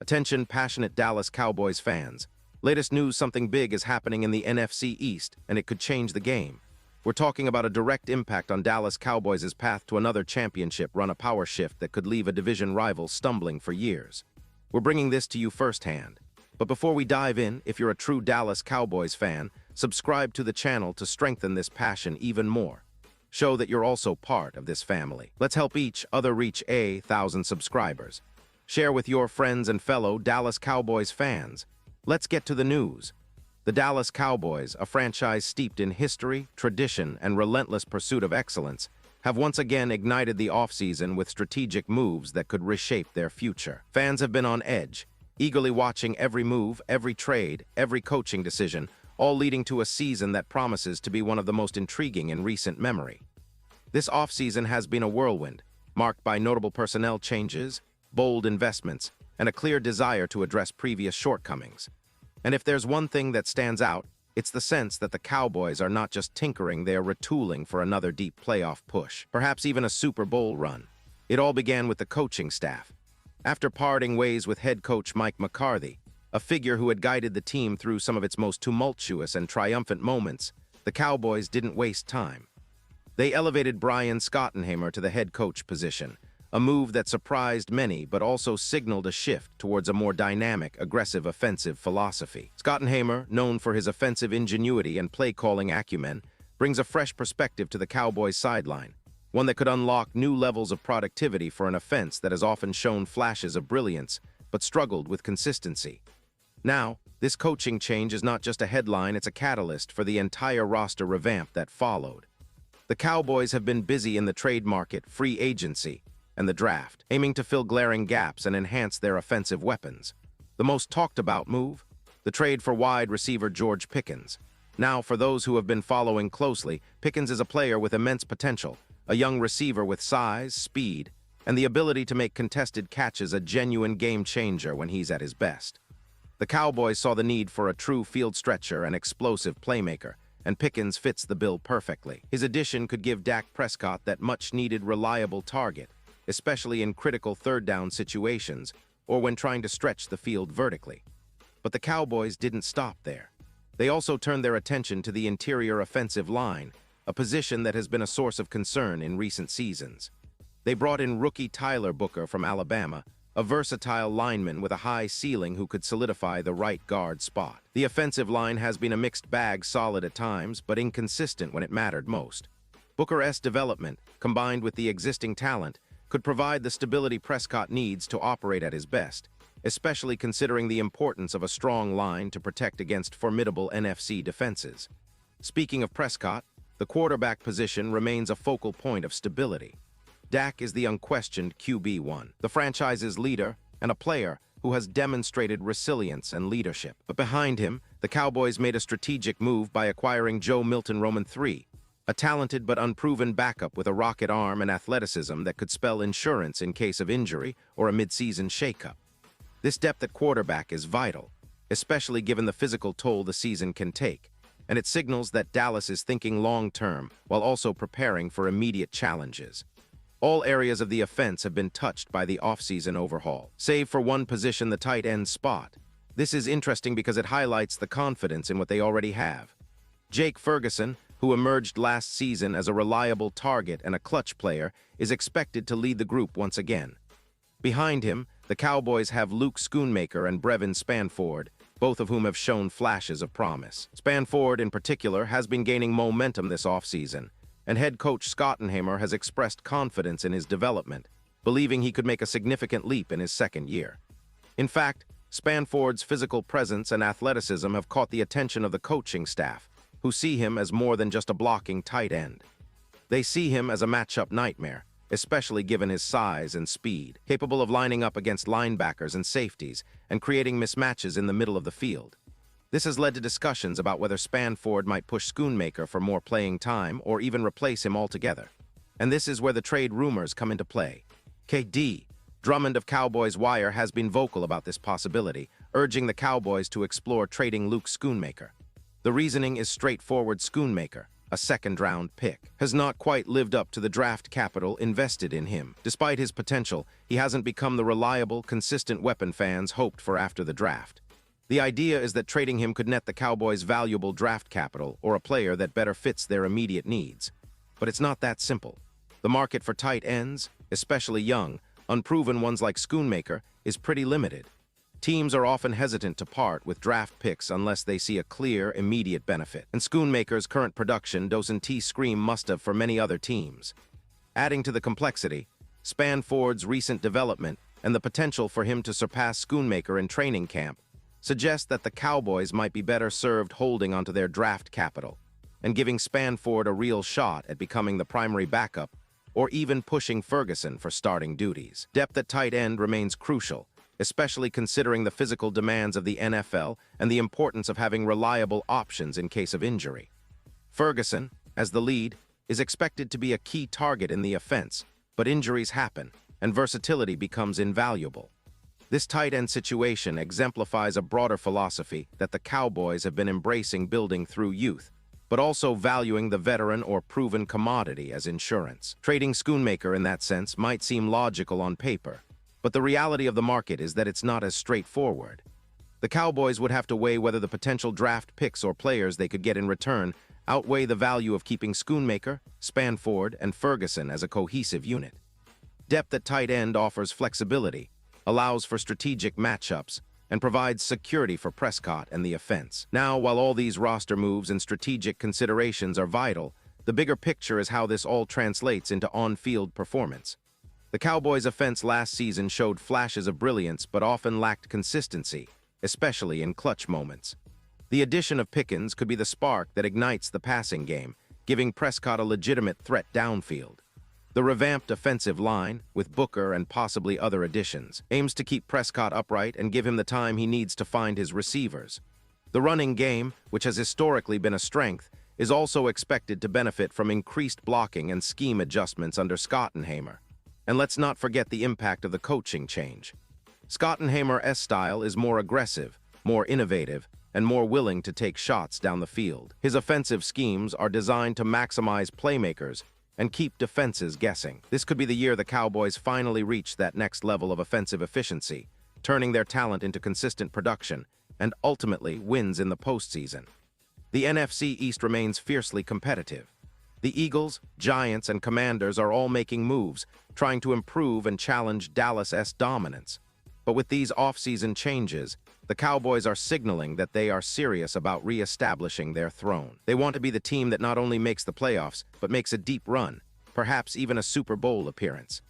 Attention, passionate Dallas Cowboys fans. Latest news, something big is happening in the NFC East, and it could change the game. We're talking about a direct impact on Dallas Cowboys' path to another championship run, a power shift that could leave a division rival stumbling for years. We're bringing this to you firsthand. But before we dive in, if you're a true Dallas Cowboys fan, subscribe to the channel to strengthen this passion even more. Show that you're also part of this family. Let's help each other reach 1,000 subscribers. Share with your friends and fellow Dallas Cowboys fans. Let's get to the news. The Dallas Cowboys, a franchise steeped in history, tradition, and relentless pursuit of excellence, have once again ignited the offseason with strategic moves that could reshape their future. Fans have been on edge, eagerly watching every move, every trade, every coaching decision, all leading to a season that promises to be one of the most intriguing in recent memory. This offseason has been a whirlwind, marked by notable personnel changes, bold investments, and a clear desire to address previous shortcomings. And if there's one thing that stands out, it's the sense that the Cowboys are not just tinkering, they are retooling for another deep playoff push, perhaps even a Super Bowl run. It all began with the coaching staff. After parting ways with head coach Mike McCarthy, a figure who had guided the team through some of its most tumultuous and triumphant moments, the Cowboys didn't waste time. They elevated Brian Schottenheimer to the head coach position, a move that surprised many but also signaled a shift towards a more dynamic, aggressive offensive philosophy. Schottenheimer, known for his offensive ingenuity and play-calling acumen, brings a fresh perspective to the Cowboys' sideline, one that could unlock new levels of productivity for an offense that has often shown flashes of brilliance but struggled with consistency. Now, this coaching change is not just a headline, it's a catalyst for the entire roster revamp that followed. The Cowboys have been busy in the trade market, free agency, and the draft, aiming to fill glaring gaps and enhance their offensive weapons. The most talked-about move? The trade for wide receiver George Pickens. Now, for those who have been following closely, Pickens is a player with immense potential, a young receiver with size, speed, and the ability to make contested catches, a genuine game-changer when he's at his best. The Cowboys saw the need for a true field stretcher and explosive playmaker, and Pickens fits the bill perfectly. His addition could give Dak Prescott that much-needed reliable target, especially in critical third-down situations or when trying to stretch the field vertically. But the Cowboys didn't stop there. They also turned their attention to the interior offensive line, a position that has been a source of concern in recent seasons. They brought in rookie Tyler Booker from Alabama, a versatile lineman with a high ceiling who could solidify the right guard spot. The offensive line has been a mixed bag, solid at times, but inconsistent when it mattered most. Booker's development, combined with the existing talent, could provide the stability Prescott needs to operate at his best, especially considering the importance of a strong line to protect against formidable NFC defenses. Speaking of Prescott, the quarterback position remains a focal point of stability. Dak is the unquestioned QB1, the franchise's leader, and a player who has demonstrated resilience and leadership. But behind him, the Cowboys made a strategic move by acquiring Joe Milton Roman III, a talented but unproven backup with a rocket arm and athleticism that could spell insurance in case of injury or a mid-season shakeup. This depth at quarterback is vital, especially given the physical toll the season can take, and it signals that Dallas is thinking long-term while also preparing for immediate challenges. All areas of the offense have been touched by the offseason overhaul, save for one position, the tight end spot. This is interesting because it highlights the confidence in what they already have. Jake Ferguson, who emerged last season as a reliable target and a clutch player, is expected to lead the group once again. Behind him, the Cowboys have Luke Schoonmaker and Brevin Spanford, both of whom have shown flashes of promise. Spanford, in particular, has been gaining momentum this offseason, and head coach Schottenheimer has expressed confidence in his development, believing he could make a significant leap in his second year. In fact, Spanford's physical presence and athleticism have caught the attention of the coaching staff, who see him as more than just a blocking tight end. They see him as a matchup nightmare, especially given his size and speed, capable of lining up against linebackers and safeties and creating mismatches in the middle of the field. This has led to discussions about whether Spanford might push Schoonmaker for more playing time or even replace him altogether. And this is where the trade rumors come into play. KD, Drummond of Cowboys Wire, has been vocal about this possibility, urging the Cowboys to explore trading Luke Schoonmaker. The reasoning is straightforward: Schoonmaker, a second-round pick, has not quite lived up to the draft capital invested in him. Despite his potential, he hasn't become the reliable, consistent weapon fans hoped for after the draft. The idea is that trading him could net the Cowboys valuable draft capital or a player that better fits their immediate needs. But it's not that simple. The market for tight ends, especially young, unproven ones like Schoonmaker, is pretty limited. Teams are often hesitant to part with draft picks unless they see a clear, immediate benefit, and Schoonmaker's current production doesn't scream must-have for many other teams. Adding to the complexity, Spanford's recent development and the potential for him to surpass Schoonmaker in training camp suggest that the Cowboys might be better served holding onto their draft capital and giving Spanford a real shot at becoming the primary backup or even pushing Ferguson for starting duties. Depth at tight end remains crucial, especially considering the physical demands of the NFL and the importance of having reliable options in case of injury. Ferguson, as the lead, is expected to be a key target in the offense, but injuries happen, and versatility becomes invaluable. This tight end situation exemplifies a broader philosophy that the Cowboys have been embracing building through youth, but also valuing the veteran or proven commodity as insurance. Trading Schoonmaker in that sense might seem logical on paper, but the reality of the market is that it's not as straightforward. The Cowboys would have to weigh whether the potential draft picks or players they could get in return outweigh the value of keeping Schoonmaker, Spanford, and Ferguson as a cohesive unit. Depth at tight end offers flexibility, allows for strategic matchups, and provides security for Prescott and the offense. Now, while all these roster moves and strategic considerations are vital, the bigger picture is how this all translates into on-field performance. The Cowboys' offense last season showed flashes of brilliance but often lacked consistency, especially in clutch moments. The addition of Pickens could be the spark that ignites the passing game, giving Prescott a legitimate threat downfield. The revamped offensive line, with Booker and possibly other additions, aims to keep Prescott upright and give him the time he needs to find his receivers. The running game, which has historically been a strength, is also expected to benefit from increased blocking and scheme adjustments under Schottenheimer. And let's not forget the impact of the coaching change. Schottenheimer's style is more aggressive, more innovative, and more willing to take shots down the field. His offensive schemes are designed to maximize playmakers and keep defenses guessing. This could be the year the Cowboys finally reach that next level of offensive efficiency, turning their talent into consistent production, and ultimately wins in the postseason. The NFC East remains fiercely competitive. The Eagles, Giants, and Commanders are all making moves, trying to improve and challenge Dallas's dominance. But with these off-season changes, the Cowboys are signaling that they are serious about re-establishing their throne. They want to be the team that not only makes the playoffs, but makes a deep run, perhaps even a Super Bowl appearance.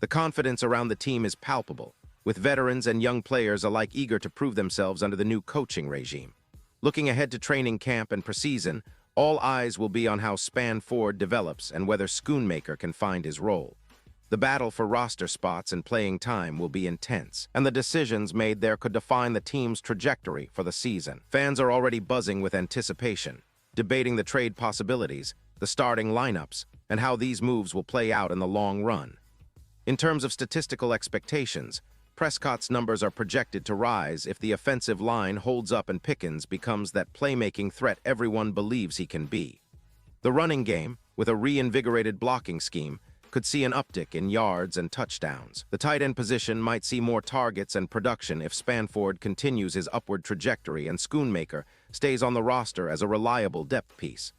The confidence around the team is palpable, with veterans and young players alike eager to prove themselves under the new coaching regime. Looking ahead to training camp and preseason, all eyes will be on how Spanford develops and whether Schoonmaker can find his role. The battle for roster spots and playing time will be intense, and the decisions made there could define the team's trajectory for the season. Fans are already buzzing with anticipation, debating the trade possibilities, the starting lineups, and how these moves will play out in the long run. In terms of statistical expectations, Prescott's numbers are projected to rise if the offensive line holds up and Pickens becomes that playmaking threat everyone believes he can be. The running game, with a reinvigorated blocking scheme, could see an uptick in yards and touchdowns. The tight end position might see more targets and production if Spanford continues his upward trajectory and Schoonmaker stays on the roster as a reliable depth piece.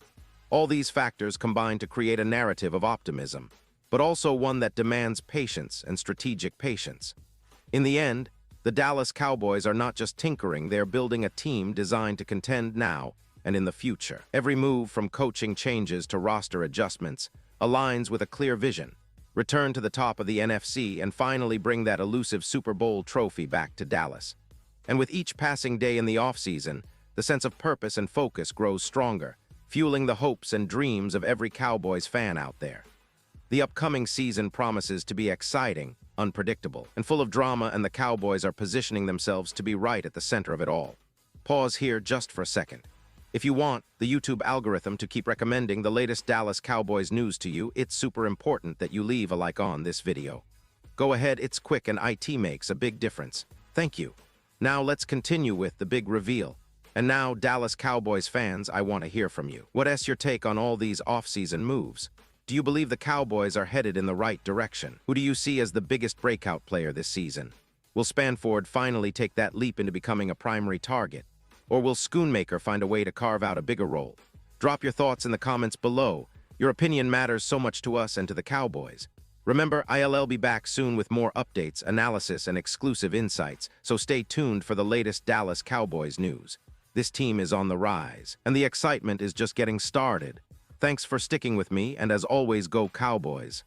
All these factors combine to create a narrative of optimism, but also one that demands patience and strategic patience. In the end, the Dallas Cowboys are not just tinkering, they're building a team designed to contend now and in the future. Every move from coaching changes to roster adjustments aligns with a clear vision: return to the top of the NFC and finally bring that elusive Super Bowl trophy back to Dallas. And with each passing day in the offseason, the sense of purpose and focus grows stronger, fueling the hopes and dreams of every Cowboys fan out there. The upcoming season promises to be exciting, unpredictable, and full of drama, and the Cowboys are positioning themselves to be right at the center of it all. Pause here just for a second. If you want the YouTube algorithm to keep recommending the latest Dallas Cowboys news to you, it's super important that you leave a like on this video. Go ahead, it's quick and it makes a big difference. Thank you. Now let's continue with the big reveal. And now, Dallas Cowboys fans, I want to hear from you. What's your take on all these off-season moves? Do you believe the Cowboys are headed in the right direction? Who do you see as the biggest breakout player this season? Will Spanford finally take that leap into becoming a primary target? Or will Schoonmaker find a way to carve out a bigger role? Drop your thoughts in the comments below. Your opinion matters so much to us and to the Cowboys. Remember, I'll be back soon with more updates, analysis, and exclusive insights, so stay tuned for the latest Dallas Cowboys news. This team is on the rise, and the excitement is just getting started. Thanks for sticking with me, and as always, go Cowboys.